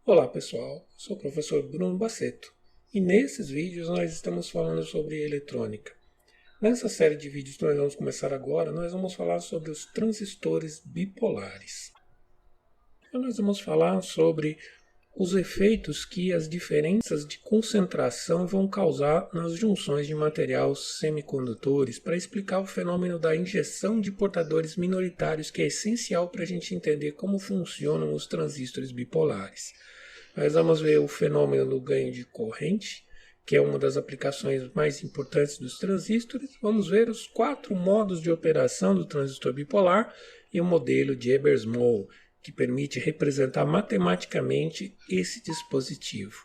Olá pessoal, sou o professor Bruno Baceto e nesses vídeos nós estamos falando sobre eletrônica. Nessa série de vídeos que nós vamos começar agora, nós vamos falar sobre os transistores bipolares. Então nós vamos falar sobre os efeitos que as diferenças de concentração vão causar nas junções de material semicondutores para explicar o fenômeno da injeção de portadores minoritários, que é essencial para a gente entender como funcionam os transistores bipolares. Nós vamos ver o fenômeno do ganho de corrente, que é uma das aplicações mais importantes dos transistores. Vamos ver os 4 modos de operação do transistor bipolar e o modelo de Ebers-Moll, que permite representar matematicamente esse dispositivo.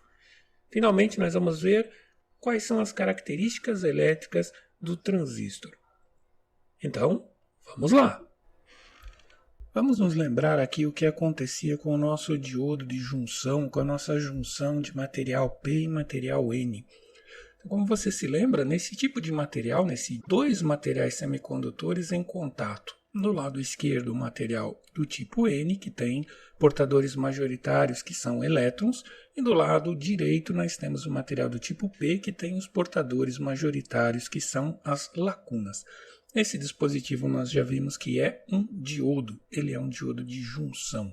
Finalmente, nós vamos ver quais são as características elétricas do transistor. Então, vamos lá! Vamos nos lembrar aqui o que acontecia com o nosso diodo de junção, com a nossa junção de material P e material N. Então, como você se lembra, nesse tipo de material, nesses 2 materiais semicondutores em contato, no lado esquerdo o material do tipo N, que tem portadores majoritários que são elétrons, e do lado direito nós temos o material do tipo P, que tem os portadores majoritários que são as lacunas. Esse dispositivo nós já vimos que é um diodo, ele é um diodo de junção.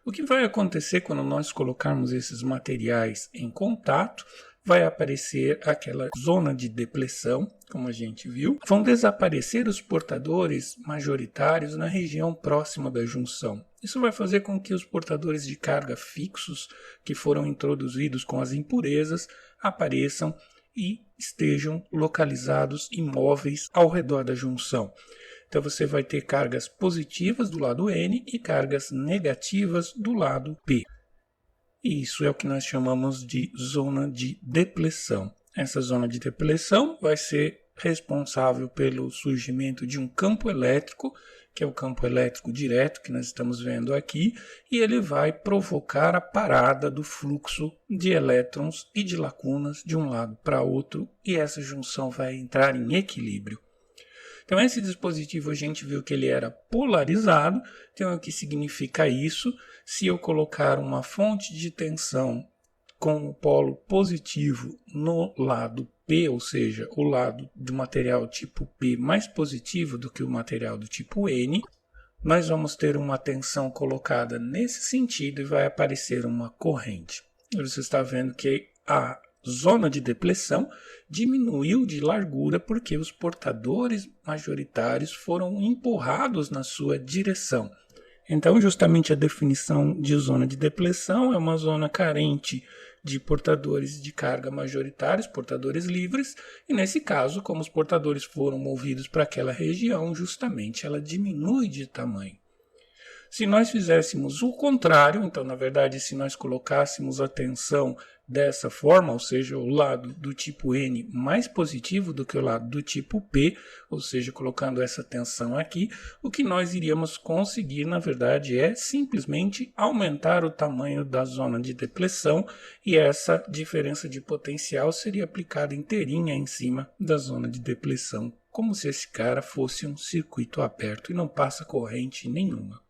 O que vai acontecer quando nós colocarmos esses materiais em contato? Vai aparecer aquela zona de depleção, como a gente viu. Vão desaparecer os portadores majoritários na região próxima da junção. Isso vai fazer com que os portadores de carga fixos que foram introduzidos com as impurezas apareçam e estejam localizados imóveis ao redor da junção. Então você vai ter cargas positivas do lado N e cargas negativas do lado P. E isso é o que nós chamamos de zona de depleção. Essa zona de depleção vai ser responsável pelo surgimento de um campo elétrico, que é o campo elétrico direto que nós estamos vendo aqui, e ele vai provocar a parada do fluxo de elétrons e de lacunas de um lado para outro, e essa junção vai entrar em equilíbrio. Então esse dispositivo a gente viu que ele era polarizado. Então o que significa isso? Se eu colocar uma fonte de tensão com o polo positivo no lado P, ou seja, o lado do material tipo P mais positivo do que o material do tipo N, nós vamos ter uma tensão colocada nesse sentido e vai aparecer uma corrente. Você está vendo que a zona de depleção diminuiu de largura porque os portadores majoritários foram empurrados na sua direção. Então, justamente a definição de zona de depleção é uma zona carente de portadores de carga majoritários, portadores livres, e nesse caso, como os portadores foram movidos para aquela região, justamente ela diminui de tamanho. Se nós fizéssemos o contrário, então, na verdade, se nós colocássemos a tensão dessa forma, ou seja, o lado do tipo N mais positivo do que o lado do tipo P, ou seja, colocando essa tensão aqui, o que nós iríamos conseguir, na verdade, é simplesmente aumentar o tamanho da zona de depleção, e essa diferença de potencial seria aplicada inteirinha em cima da zona de depleção, como se esse cara fosse um circuito aberto e não passa corrente nenhuma.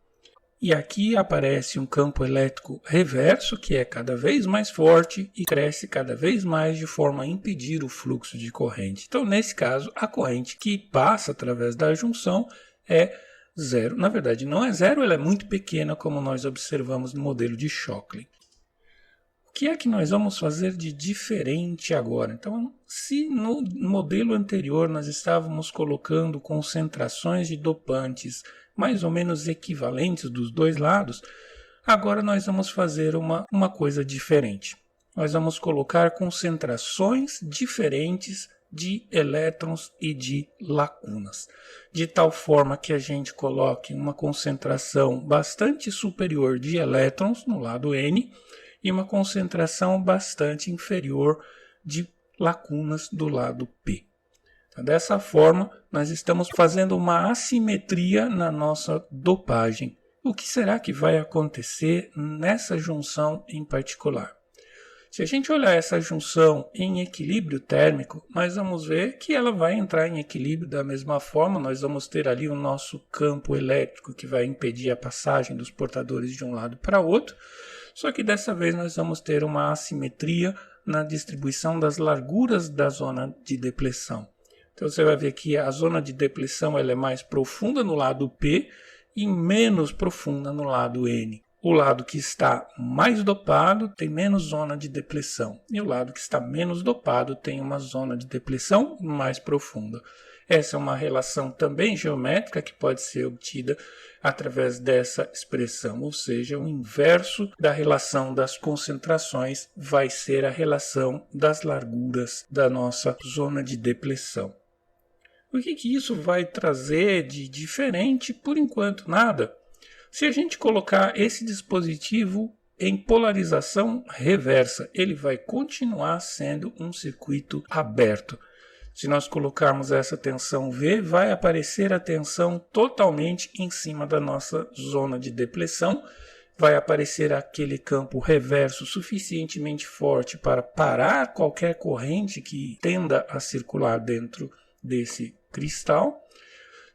E aqui aparece um campo elétrico reverso, que é cada vez mais forte e cresce cada vez mais de forma a impedir o fluxo de corrente. Então, nesse caso, a corrente que passa através da junção é zero. Na verdade, não é zero, ela é muito pequena, como nós observamos no modelo de Shockley. O que é que nós vamos fazer de diferente agora? Então, se no modelo anterior nós estávamos colocando concentrações de dopantes mais ou menos equivalentes dos dois lados, agora nós vamos fazer uma coisa diferente. Nós vamos colocar concentrações diferentes de elétrons e de lacunas, de tal forma que a gente coloque uma concentração bastante superior de elétrons no lado N e uma concentração bastante inferior de lacunas do lado P. Então, dessa forma, nós estamos fazendo uma assimetria na nossa dopagem. O que será que vai acontecer nessa junção em particular? Se a gente olhar essa junção em equilíbrio térmico, nós vamos ver que ela vai entrar em equilíbrio da mesma forma. Nós vamos ter ali o nosso campo elétrico que vai impedir a passagem dos portadores de um lado para outro. Só que dessa vez nós vamos ter uma assimetria na distribuição das larguras da zona de depressão. Então você vai ver que a zona de depressão ela é mais profunda no lado P e menos profunda no lado N. O lado que está mais dopado tem menos zona de depressão e o lado que está menos dopado tem uma zona de depressão mais profunda. Essa é uma relação também geométrica que pode ser obtida através dessa expressão, ou seja, o inverso da relação das concentrações vai ser a relação das larguras da nossa zona de depressão. O que isso vai trazer de diferente? Por enquanto, nada. Se a gente colocar esse dispositivo em polarização reversa, ele vai continuar sendo um circuito aberto. Se nós colocarmos essa tensão V, vai aparecer a tensão totalmente em cima da nossa zona de depressão. Vai aparecer aquele campo reverso suficientemente forte para parar qualquer corrente que tenda a circular dentro desse cristal.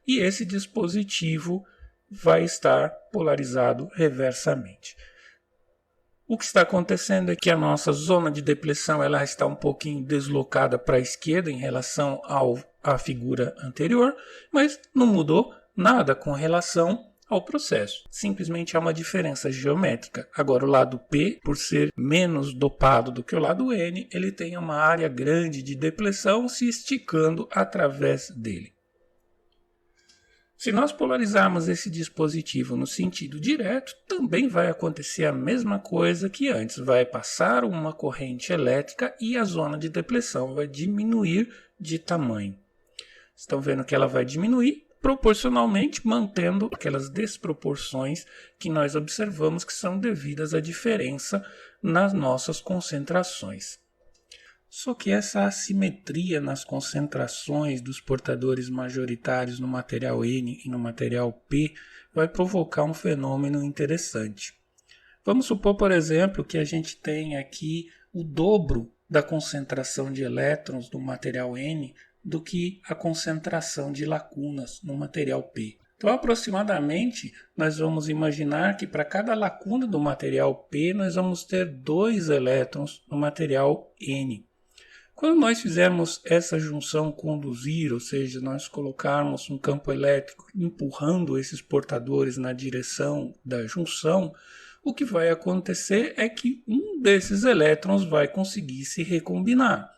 E esse dispositivo vai estar polarizado reversamente. O que está acontecendo é que a nossa zona de depressão ela está um pouquinho deslocada para a esquerda em relação à figura anterior, mas não mudou nada com relação ao processo. Simplesmente há uma diferença geométrica. Agora o lado P, por ser menos dopado do que o lado N, ele tem uma área grande de depressão se esticando através dele. Se nós polarizarmos esse dispositivo no sentido direto, também vai acontecer a mesma coisa que antes. Vai passar uma corrente elétrica e a zona de depressão vai diminuir de tamanho. Estão vendo que ela vai diminuir proporcionalmente, mantendo aquelas desproporções que nós observamos que são devidas à diferença nas nossas concentrações. Só que essa assimetria nas concentrações dos portadores majoritários no material N e no material P vai provocar um fenômeno interessante. Vamos supor, por exemplo, que a gente tem aqui o dobro da concentração de elétrons no material N do que a concentração de lacunas no material P. Então, aproximadamente, nós vamos imaginar que para cada lacuna do material P, nós vamos ter 2 elétrons no material N. Quando nós fizermos essa junção conduzir, ou seja, nós colocarmos um campo elétrico empurrando esses portadores na direção da junção, o que vai acontecer é que um desses elétrons vai conseguir se recombinar.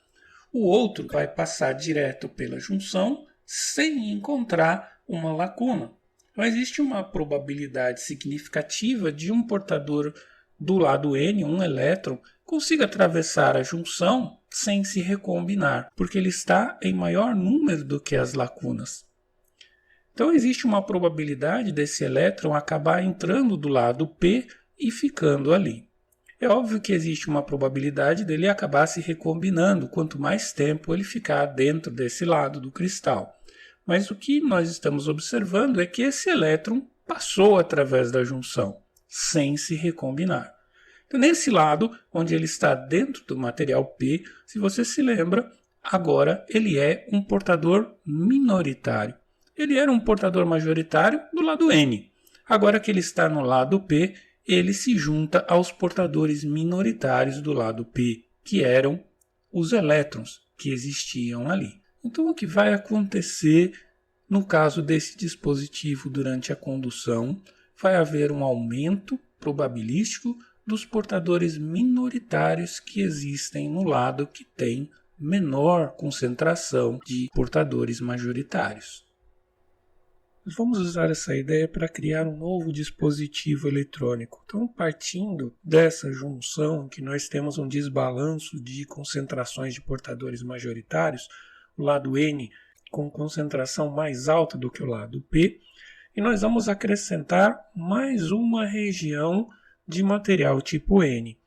O outro vai passar direto pela junção sem encontrar uma lacuna. Então existe uma probabilidade significativa de um portador do lado N, um elétron, consiga atravessar a junção sem se recombinar, porque ele está em maior número do que as lacunas. Então existe uma probabilidade desse elétron acabar entrando do lado P e ficando ali. É óbvio que existe uma probabilidade dele acabar se recombinando quanto mais tempo ele ficar dentro desse lado do cristal. Mas o que nós estamos observando é que esse elétron passou através da junção, sem se recombinar. Então, nesse lado, onde ele está dentro do material P, se você se lembra, agora ele é um portador minoritário. Ele era um portador majoritário do lado N. Agora que ele está no lado P, ele se junta aos portadores minoritários do lado P, que eram os elétrons que existiam ali. Então, o que vai acontecer no caso desse dispositivo durante a condução? Vai haver um aumento probabilístico dos portadores minoritários que existem no lado que tem menor concentração de portadores majoritários. Nós vamos usar essa ideia para criar um novo dispositivo eletrônico. Então, partindo dessa junção que nós temos um desbalanço de concentrações de portadores majoritários, o lado N com concentração mais alta do que o lado P, e nós vamos acrescentar mais uma região de material tipo N.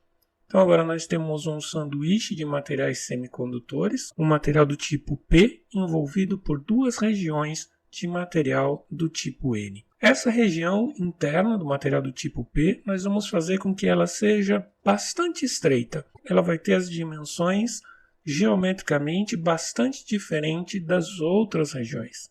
Então agora nós temos um sanduíche de materiais semicondutores, um material do tipo P envolvido por 2 regiões de material do tipo N. Essa região interna do material do tipo P, nós vamos fazer com que ela seja bastante estreita. Ela vai ter as dimensões geometricamente bastante diferentes das outras regiões.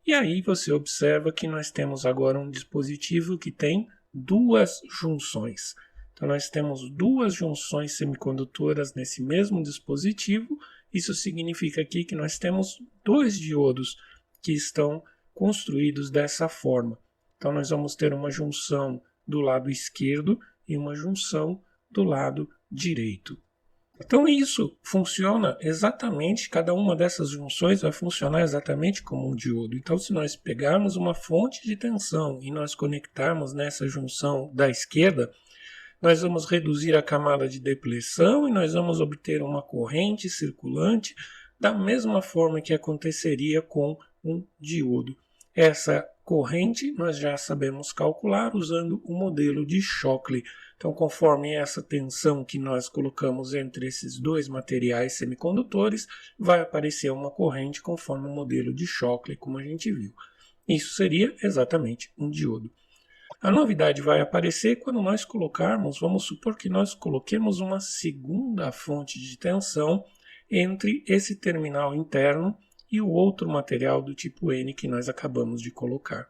E aí você observa que nós temos agora um dispositivo que tem 2 junções. Então nós temos duas junções semicondutoras nesse mesmo dispositivo. Isso significa aqui que nós temos dois diodos que estão construídos dessa forma. Então nós vamos ter uma junção do lado esquerdo e uma junção do lado direito. Então isso funciona exatamente, cada uma dessas junções vai funcionar exatamente como um diodo. Então se nós pegarmos uma fonte de tensão e nós conectarmos nessa junção da esquerda, nós vamos reduzir a camada de depleção e nós vamos obter uma corrente circulante da mesma forma que aconteceria com um diodo. Essa corrente nós já sabemos calcular usando o modelo de Shockley. Então, conforme essa tensão que nós colocamos entre esses dois materiais semicondutores, vai aparecer uma corrente conforme o modelo de Shockley, como a gente viu. Isso seria exatamente um diodo. A novidade vai aparecer quando nós colocarmos, vamos supor que nós coloquemos uma segunda fonte de tensão entre esse terminal interno e o outro material do tipo N que nós acabamos de colocar.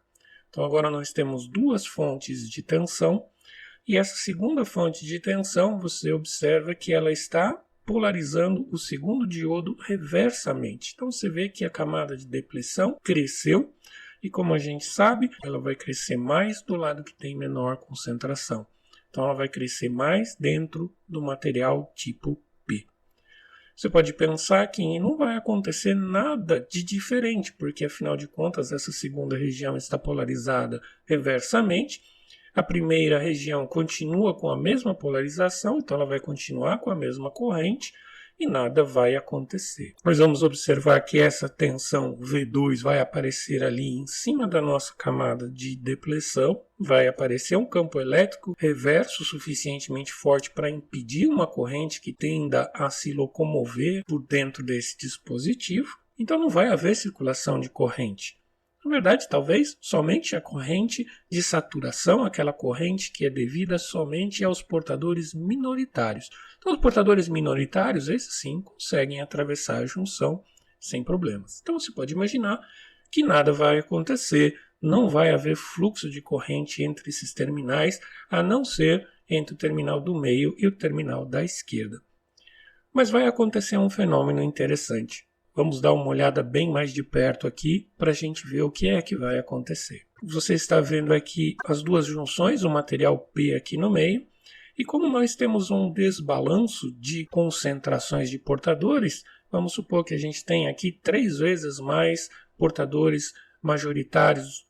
Então agora nós temos duas fontes de tensão e essa segunda fonte de tensão, você observa que ela está polarizando o segundo diodo reversamente. Então você vê que a camada de depleção cresceu e, como a gente sabe, ela vai crescer mais do lado que tem menor concentração. Então ela vai crescer mais dentro do material tipo P. Você pode pensar que não vai acontecer nada de diferente, porque afinal de contas essa segunda região está polarizada reversamente. A primeira região continua com a mesma polarização, então ela vai continuar com a mesma corrente e nada vai acontecer. Nós vamos observar que essa tensão V2 vai aparecer ali em cima da nossa camada de depleção, vai aparecer um campo elétrico reverso suficientemente forte para impedir uma corrente que tenda a se locomover por dentro desse dispositivo, então não vai haver circulação de corrente. Na verdade, talvez somente a corrente de saturação, aquela corrente que é devida somente aos portadores minoritários. Então, os portadores minoritários, esses sim, conseguem atravessar a junção sem problemas. Então, você pode imaginar que nada vai acontecer, não vai haver fluxo de corrente entre esses terminais, a não ser entre o terminal do meio e o terminal da esquerda. Mas vai acontecer um fenômeno interessante. Vamos dar uma olhada bem mais de perto aqui para a gente ver o que é que vai acontecer. Você está vendo aqui as duas junções, o material P aqui no meio. E como nós temos um desbalanço de concentrações de portadores, vamos supor que a gente tem aqui 3 vezes mais portadores majoritários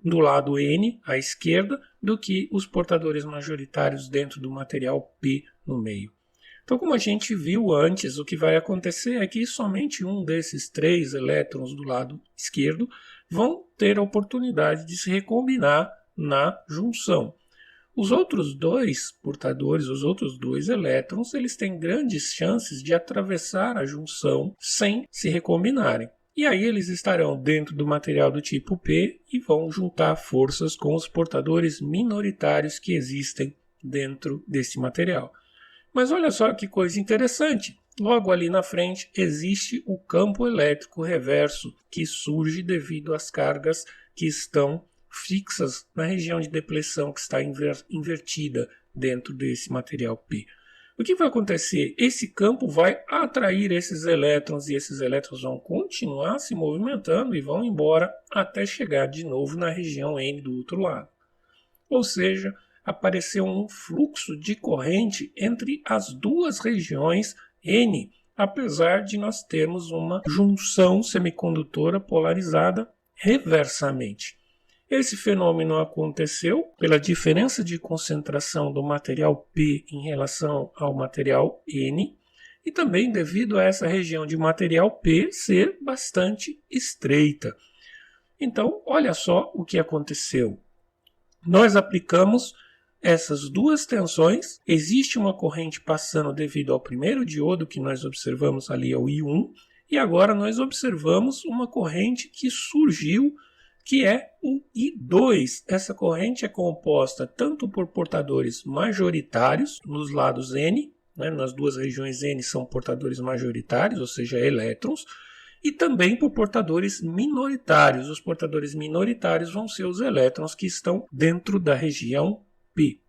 do lado N, à esquerda, do que os portadores majoritários dentro do material P no meio. Então, como a gente viu antes, o que vai acontecer é que somente um desses 3 elétrons do lado esquerdo vão ter a oportunidade de se recombinar na junção. Os outros 2 portadores, os outros 2 elétrons, eles têm grandes chances de atravessar a junção sem se recombinarem. E aí eles estarão dentro do material do tipo P e vão juntar forças com os portadores minoritários que existem dentro desse material. Mas olha só que coisa interessante. Logo ali na frente existe o campo elétrico reverso que surge devido às cargas que estão fixas na região de depleção que está invertida dentro desse material P. O que vai acontecer? Esse campo vai atrair esses elétrons e esses elétrons vão continuar se movimentando e vão embora até chegar de novo na região N do outro lado. Ou seja, apareceu um fluxo de corrente entre as duas regiões N, apesar de nós termos uma junção semicondutora polarizada reversamente. Esse fenômeno aconteceu pela diferença de concentração do material P em relação ao material N e também devido a essa região de material P ser bastante estreita. Então, olha só o que aconteceu. Nós aplicamos essas duas tensões, existe uma corrente passando devido ao primeiro diodo que nós observamos ali, ao I1, e agora nós observamos uma corrente que surgiu, que é o I2. Essa corrente é composta tanto por portadores majoritários nos lados N, nas duas regiões N são portadores majoritários, ou seja, elétrons, e também por portadores minoritários. Os portadores minoritários vão ser os elétrons que estão dentro da região P.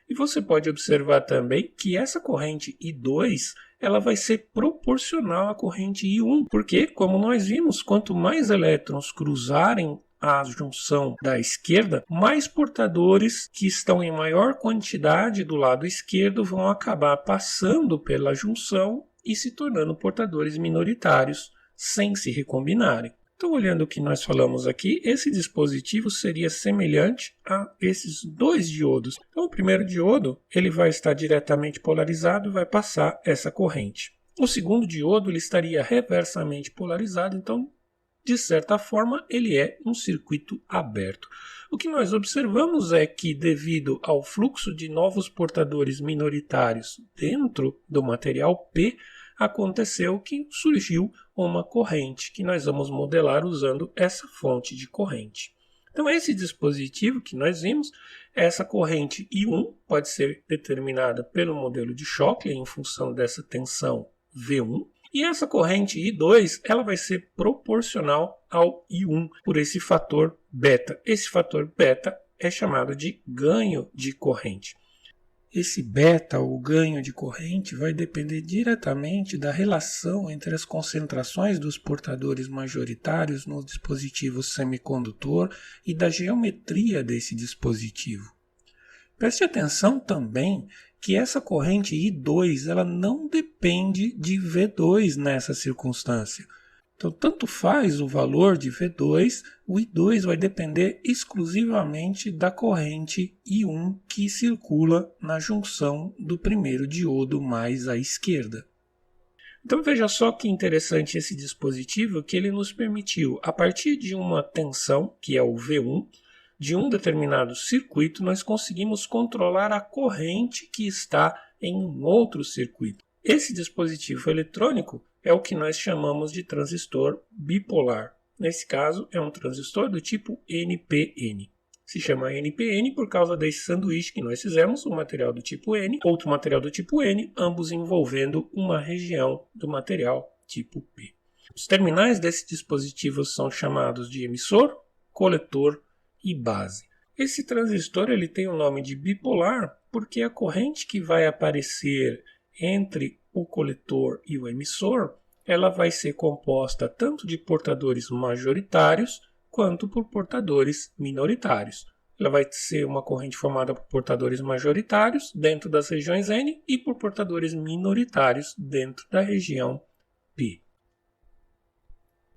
E você pode observar também que essa corrente I2 ela vai ser proporcional à corrente I1, porque, como nós vimos, quanto mais elétrons cruzarem a junção da esquerda, mais portadores que estão em maior quantidade do lado esquerdo vão acabar passando pela junção e se tornando portadores minoritários sem se recombinarem. Então, olhando o que nós falamos aqui, esse dispositivo seria semelhante a esses dois diodos. Então, o primeiro diodo ele vai estar diretamente polarizado e vai passar essa corrente. O segundo diodo ele estaria reversamente polarizado, então, de certa forma, ele é um circuito aberto. O que nós observamos é que, devido ao fluxo de novos portadores minoritários dentro do material P, aconteceu que surgiu uma corrente, que nós vamos modelar usando essa fonte de corrente. Então, esse dispositivo que nós vimos, essa corrente I1 pode ser determinada pelo modelo de Shockley em função dessa tensão V1, e essa corrente I2 ela vai ser proporcional ao I1 por esse fator beta. Esse fator beta é chamado de ganho de corrente. Esse beta, ou ganho de corrente, vai depender diretamente da relação entre as concentrações dos portadores majoritários no dispositivo semicondutor e da geometria desse dispositivo. Preste atenção também que essa corrente I2 ela não depende de V2 nessa circunstância. Então, tanto faz o valor de V2, o I2 vai depender exclusivamente da corrente I1 que circula na junção do primeiro diodo mais à esquerda. Então, veja só que interessante esse dispositivo que ele nos permitiu, a partir de uma tensão, que é o V1, de um determinado circuito, nós conseguimos controlar a corrente que está em um outro circuito. Esse dispositivo eletrônico é o que nós chamamos de transistor bipolar. Nesse caso, é um transistor do tipo NPN. Se chama NPN por causa desse sanduíche que nós fizemos, um material do tipo N, outro material do tipo N, ambos envolvendo uma região do material tipo P. Os terminais desse dispositivo são chamados de emissor, coletor e base. Esse transistor ele tem o nome de bipolar porque a corrente que vai aparecer entre o coletor e o emissor, ela vai ser composta tanto de portadores majoritários quanto por portadores minoritários. Ela vai ser uma corrente formada por portadores majoritários dentro das regiões N e por portadores minoritários dentro da região P.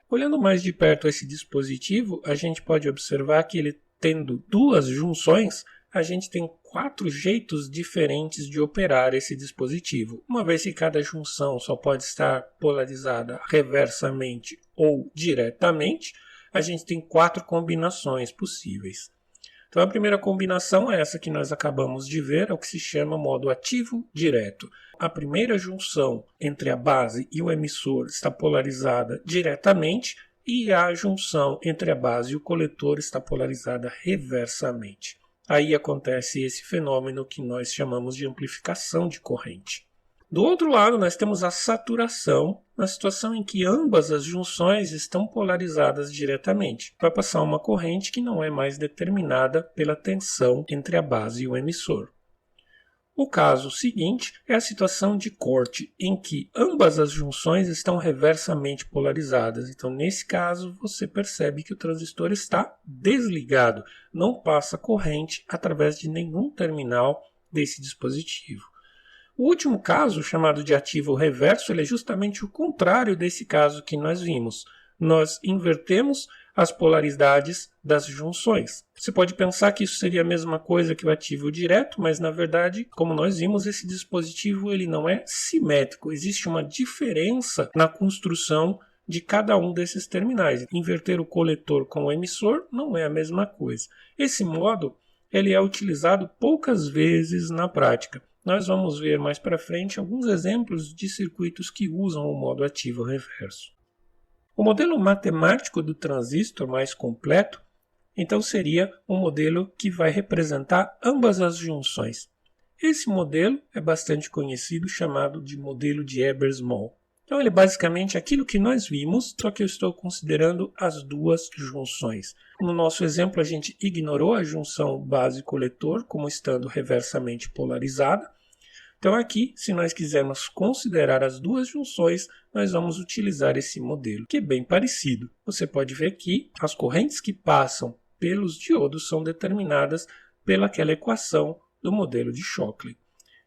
Olhando mais de perto esse dispositivo, a gente pode observar que ele tendo duas junções, a gente tem 4 jeitos diferentes de operar esse dispositivo. Uma vez que cada junção só pode estar polarizada reversamente ou diretamente, a gente tem 4 combinações possíveis. Então a primeira combinação é essa que nós acabamos de ver, é o que se chama modo ativo direto. A primeira junção entre a base e o emissor está polarizada diretamente e a junção entre a base e o coletor está polarizada reversamente. Aí acontece esse fenômeno que nós chamamos de amplificação de corrente. Do outro lado, nós temos a saturação, na situação em que ambas as junções estão polarizadas diretamente. Vai passar uma corrente que não é mais determinada pela tensão entre a base e o emissor. O caso seguinte é a situação de corte, em que ambas as junções estão reversamente polarizadas. Então, nesse caso, você percebe que o transistor está desligado, não passa corrente através de nenhum terminal desse dispositivo. O último caso, chamado de ativo reverso, ele é justamente o contrário desse caso que nós vimos. Nós invertemos as polaridades das junções. Você pode pensar que isso seria a mesma coisa que o ativo direto, mas na verdade, como nós vimos, esse dispositivo ele não é simétrico. Existe uma diferença na construção de cada um desses terminais. Inverter o coletor com o emissor não é a mesma coisa. Esse modo ele é utilizado poucas vezes na prática. Nós vamos ver mais para frente alguns exemplos de circuitos que usam o modo ativo reverso. O modelo matemático do transistor mais completo, então, seria um modelo que vai representar ambas as junções. Esse modelo é bastante conhecido, chamado de modelo de Ebers-Moll. Então ele é basicamente aquilo que nós vimos, só que eu estou considerando as duas junções. No nosso exemplo, a gente ignorou a junção base-coletor como estando reversamente polarizada. Então aqui, se nós quisermos considerar as duas junções, nós vamos utilizar esse modelo, que é bem parecido. Você pode ver que as correntes que passam pelos diodos são determinadas pelaquela equação do modelo de Shockley.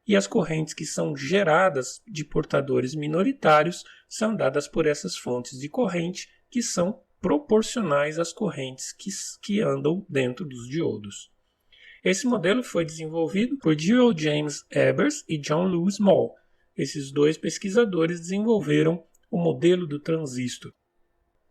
E as correntes que são geradas de portadores minoritários são dadas por essas fontes de corrente que são proporcionais às correntes que andam dentro dos diodos. Esse modelo foi desenvolvido por Gerald James Ebers e John Lewis Moll. Esses dois pesquisadores desenvolveram o modelo do transistor.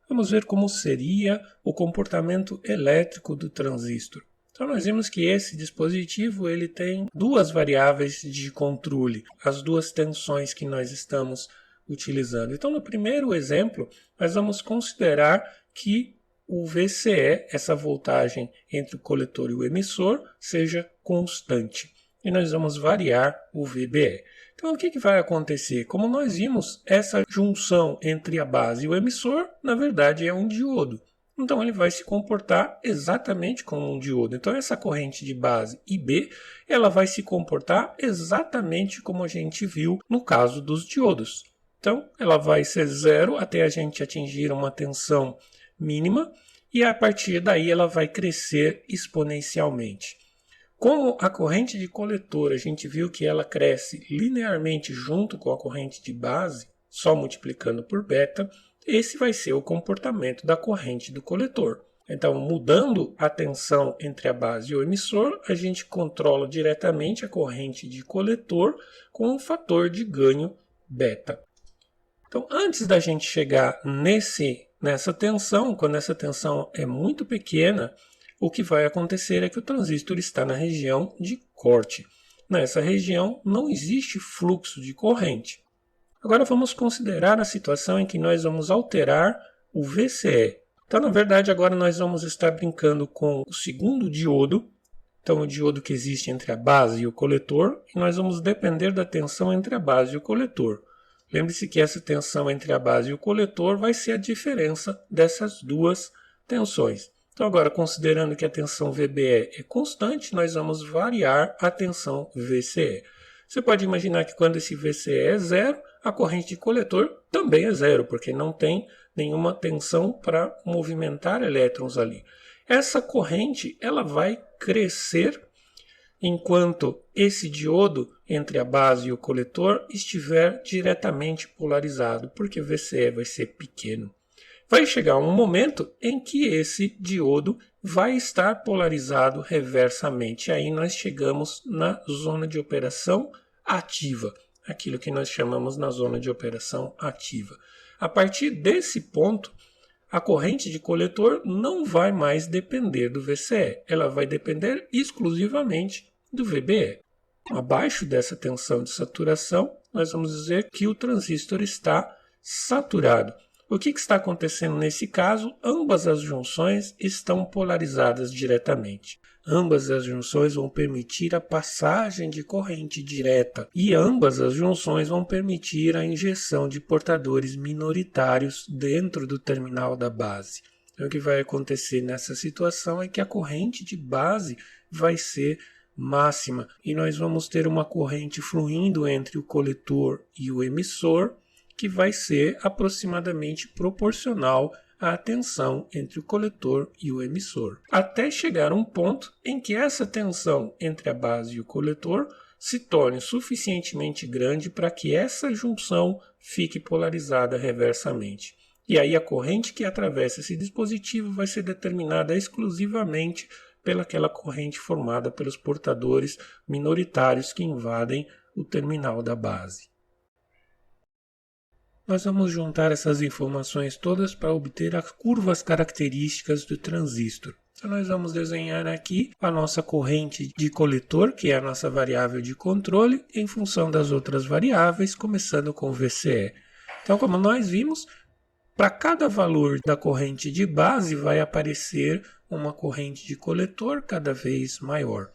Vamos ver como seria o comportamento elétrico do transistor. Então nós vimos que esse dispositivo ele tem duas variáveis de controle, as duas tensões que nós estamos utilizando. Então no primeiro exemplo, nós vamos considerar que o VCE, essa voltagem entre o coletor e o emissor, seja constante. E nós vamos variar o VBE. Então o que vai acontecer? Como nós vimos, essa junção entre a base e o emissor, na verdade é um diodo. Então ele vai se comportar exatamente como um diodo. Então essa corrente de base IB, ela vai se comportar exatamente como a gente viu no caso dos diodos. Então ela vai ser zero até a gente atingir uma tensão mínima e a partir daí ela vai crescer exponencialmente. Como a corrente de coletor, a gente viu que ela cresce linearmente junto com a corrente de base, só multiplicando por beta, esse vai ser o comportamento da corrente do coletor. Então, mudando a tensão entre a base e o emissor, a gente controla diretamente a corrente de coletor com um fator de ganho beta. Então, antes da gente chegar nessa tensão, quando essa tensão é muito pequena, o que vai acontecer é que o transistor está na região de corte. Nessa região não existe fluxo de corrente. Agora vamos considerar a situação em que nós vamos alterar o VCE. Então, na verdade, agora nós vamos estar brincando com o segundo diodo. Então, o diodo que existe entre a base e o coletor. E nós vamos depender da tensão entre a base e o coletor. Lembre-se que essa tensão entre a base e o coletor vai ser a diferença dessas duas tensões. Então, agora, considerando que a tensão VBE é constante, nós vamos variar a tensão VCE. Você pode imaginar que quando esse VCE é zero, a corrente de coletor também é zero, porque não tem nenhuma tensão para movimentar elétrons ali. Essa corrente ela vai crescer enquanto esse diodo entre a base e o coletor estiver diretamente polarizado, porque o VCE vai ser pequeno. Vai chegar um momento em que esse diodo vai estar polarizado reversamente. Aí nós chegamos na zona de operação ativa, aquilo que nós chamamos na zona de operação ativa. A partir desse ponto, a corrente de coletor não vai mais depender do VCE, ela vai depender exclusivamente do VBE. Abaixo dessa tensão de saturação, nós vamos dizer que o transistor está saturado. O que está acontecendo nesse caso? Ambas as junções estão polarizadas diretamente. Ambas as junções vão permitir a passagem de corrente direta e ambas as junções vão permitir a injeção de portadores minoritários dentro do terminal da base. Então, o que vai acontecer nessa situação é que a corrente de base vai ser máxima e nós vamos ter uma corrente fluindo entre o coletor e o emissor que vai ser aproximadamente proporcional à tensão entre o coletor e o emissor, até chegar a um ponto em que essa tensão entre a base e o coletor se torne suficientemente grande para que essa junção fique polarizada reversamente. E aí a corrente que atravessa esse dispositivo vai ser determinada exclusivamente pelaquela corrente formada pelos portadores minoritários que invadem o terminal da base. Nós vamos juntar essas informações todas para obter as curvas características do transistor. Então nós vamos desenhar aqui a nossa corrente de coletor, que é a nossa variável de controle, em função das outras variáveis, começando com VCE. Então, como nós vimos, para cada valor da corrente de base vai aparecer uma corrente de coletor cada vez maior.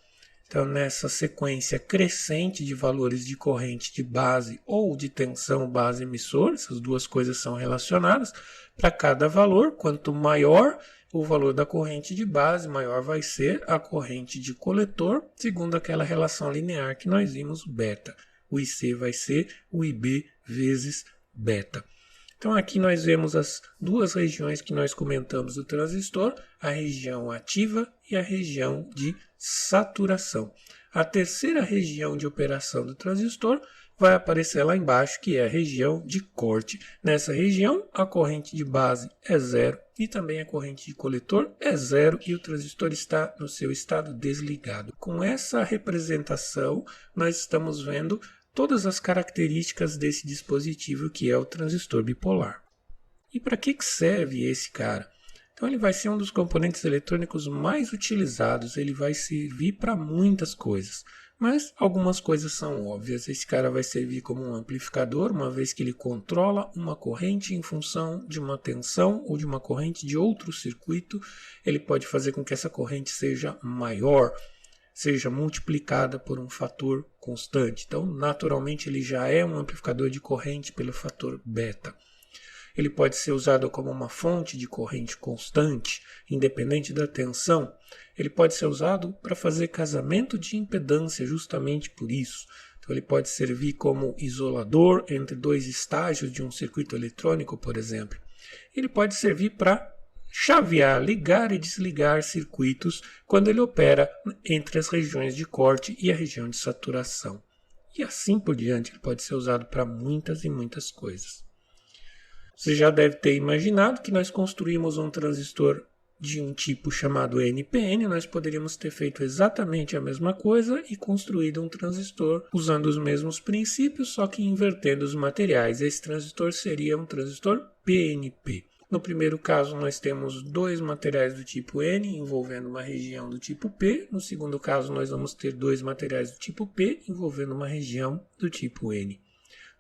Então, nessa sequência crescente de valores de corrente de base ou de tensão base emissor, essas duas coisas são relacionadas, para cada valor, quanto maior o valor da corrente de base, maior vai ser a corrente de coletor, segundo aquela relação linear que nós vimos, beta. O IC vai ser o IB vezes beta. Então aqui nós vemos as duas regiões que nós comentamos do transistor, a região ativa e a região de saturação. A terceira região de operação do transistor vai aparecer lá embaixo, que é a região de corte. Nessa região, a corrente de base é zero e também a corrente de coletor é zero e o transistor está no seu estado desligado. Com essa representação, nós estamos vendo todas as características desse dispositivo que é o transistor bipolar. E para que serve esse cara? Então ele vai ser um dos componentes eletrônicos mais utilizados, ele vai servir para muitas coisas. Mas algumas coisas são óbvias. Esse cara vai servir como um amplificador, uma vez que ele controla uma corrente em função de uma tensão ou de uma corrente de outro circuito. Ele pode fazer com que essa corrente seja maior, seja multiplicada por um fator constante. Então, naturalmente, ele já é um amplificador de corrente pelo fator beta. Ele pode ser usado como uma fonte de corrente constante, independente da tensão. Ele pode ser usado para fazer casamento de impedância, justamente por isso. Então, ele pode servir como isolador entre dois estágios de um circuito eletrônico, por exemplo. Ele pode servir para chavear, ligar e desligar circuitos quando ele opera entre as regiões de corte e a região de saturação. E assim por diante, ele pode ser usado para muitas e muitas coisas. Você já deve ter imaginado que nós construímos um transistor de um tipo chamado NPN, nós poderíamos ter feito exatamente a mesma coisa e construído um transistor usando os mesmos princípios, só que invertendo os materiais. Esse transistor seria um transistor PNP. No primeiro caso, nós temos dois materiais do tipo N envolvendo uma região do tipo P. No segundo caso, nós vamos ter dois materiais do tipo P envolvendo uma região do tipo N.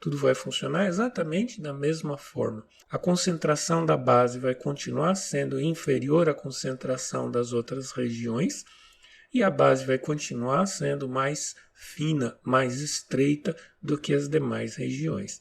Tudo vai funcionar exatamente da mesma forma. A concentração da base vai continuar sendo inferior à concentração das outras regiões e a base vai continuar sendo mais fina, mais estreita do que as demais regiões.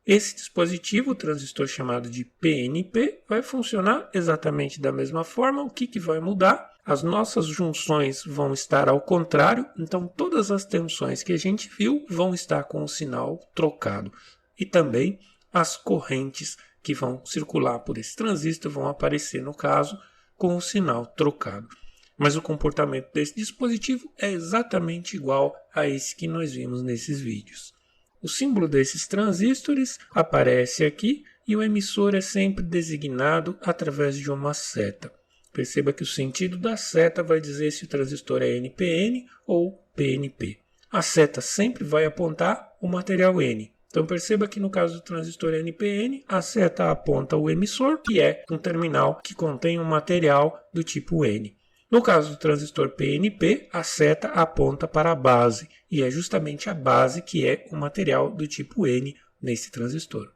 Esse dispositivo, o transistor chamado de PNP, vai funcionar exatamente da mesma forma. O que vai mudar? As nossas junções vão estar ao contrário, então todas as tensões que a gente viu vão estar com o sinal trocado. E também as correntes que vão circular por esse transistor vão aparecer, no caso, com o sinal trocado. Mas o comportamento desse dispositivo é exatamente igual a esse que nós vimos nesses vídeos. O símbolo desses transistores aparece aqui e o emissor é sempre designado através de uma seta. Perceba que o sentido da seta vai dizer se o transistor é NPN ou PNP. A seta sempre vai apontar o material N. Então perceba que no caso do transistor NPN, a seta aponta o emissor, que é um terminal que contém um material do tipo N. No caso do transistor PNP, a seta aponta para a base, e é justamente a base que é o material do tipo N nesse transistor.